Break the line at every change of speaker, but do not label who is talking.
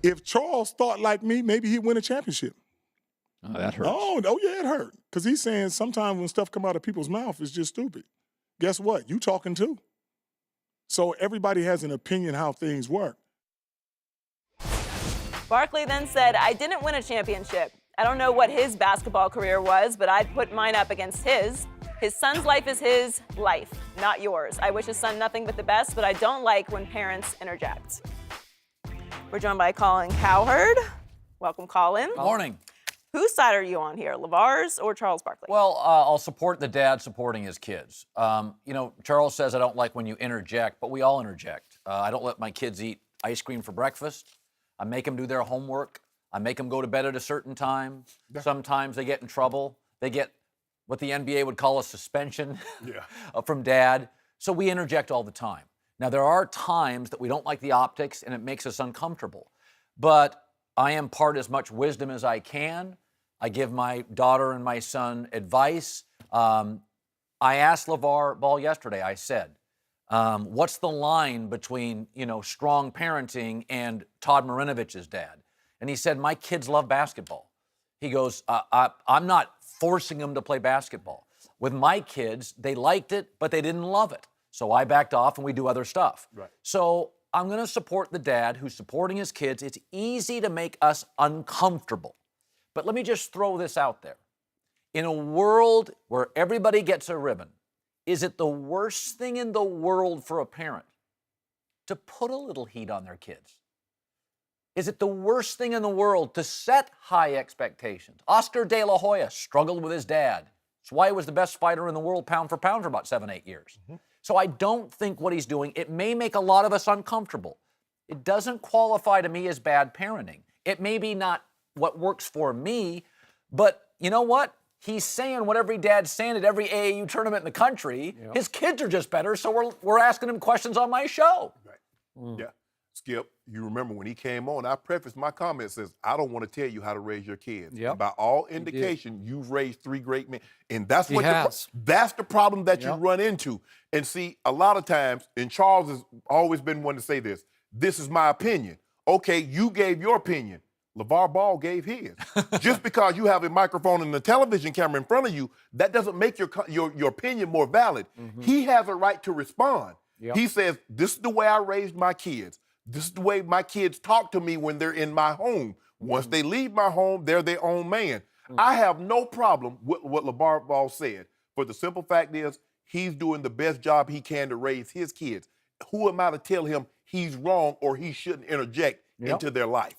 If Charles thought like me, maybe he'd win a championship.
Oh, that hurts.
Oh yeah, it hurt. Because he's saying sometimes when stuff come out of people's mouth, it's just stupid. Guess what? You talking too. So everybody has an opinion how things work.
Barkley then said, I didn't win a championship. I don't know what his basketball career was, but I'd put mine up against his. His son's life is his life, not yours. I wish his son nothing but the best, but I don't like when parents interject. We're joined by Colin Cowherd. Welcome, Colin.
Good morning.
Whose side are you on here, LaVar's or Charles Barkley?
Well, I'll support the dad supporting his kids. Charles says I don't like when you interject, but we all interject. I don't let my kids eat ice cream for breakfast. I make them do their homework. I make them go to bed at a certain time. Sometimes they get in trouble. They get what the NBA would call a suspension from dad. So we interject all the time. Now, there are times that we don't like the optics and it makes us uncomfortable. But I impart as much wisdom as I can. I give my daughter and my son advice. I asked LaVar Ball yesterday, I said, what's the line between, strong parenting and Todd Marinovich's dad? And he said, my kids love basketball. He goes, I'm not forcing them to play basketball. With my kids, they liked it, but they didn't love it. So I backed off and we do other stuff. Right. So I'm going to support the dad who's supporting his kids. It's easy to make us uncomfortable. But let me just throw this out there. In a world where everybody gets a ribbon, is it the worst thing in the world for a parent to put a little heat on their kids? Is it the worst thing in the world to set high expectations? Oscar De La Hoya struggled with his dad. That's why he was the best fighter in the world pound for pound for about 7-8 years. So I don't think what he's doing, it may make a lot of us uncomfortable. It doesn't qualify to me as bad parenting. It may be not what works for me, but you know what? He's saying what every dad's saying at every AAU tournament in the country. Yep. His kids are just better, so we're asking him questions on my show.
Right. Yeah. Skip, you remember when he came on, I prefaced my comments says, I don't want to tell you how to raise your kids. Yep. And by all indication, you've raised 3 great men. And that's what that's the problem that you run into. And see, a lot of times, and Charles has always been one to say this is my opinion. Okay, you gave your opinion. LaVar Ball gave his. Just because you have a microphone and a television camera in front of you, that doesn't make your opinion more valid. He has a right to respond. Yep. He says, this is the way I raised my kids. This is the way my kids talk to me when they're in my home. Once they leave my home, they're their own man. I have no problem with what LaVar Ball said. But the simple fact is, he's doing the best job he can to raise his kids. Who am I to tell him he's wrong or he shouldn't interject into their life?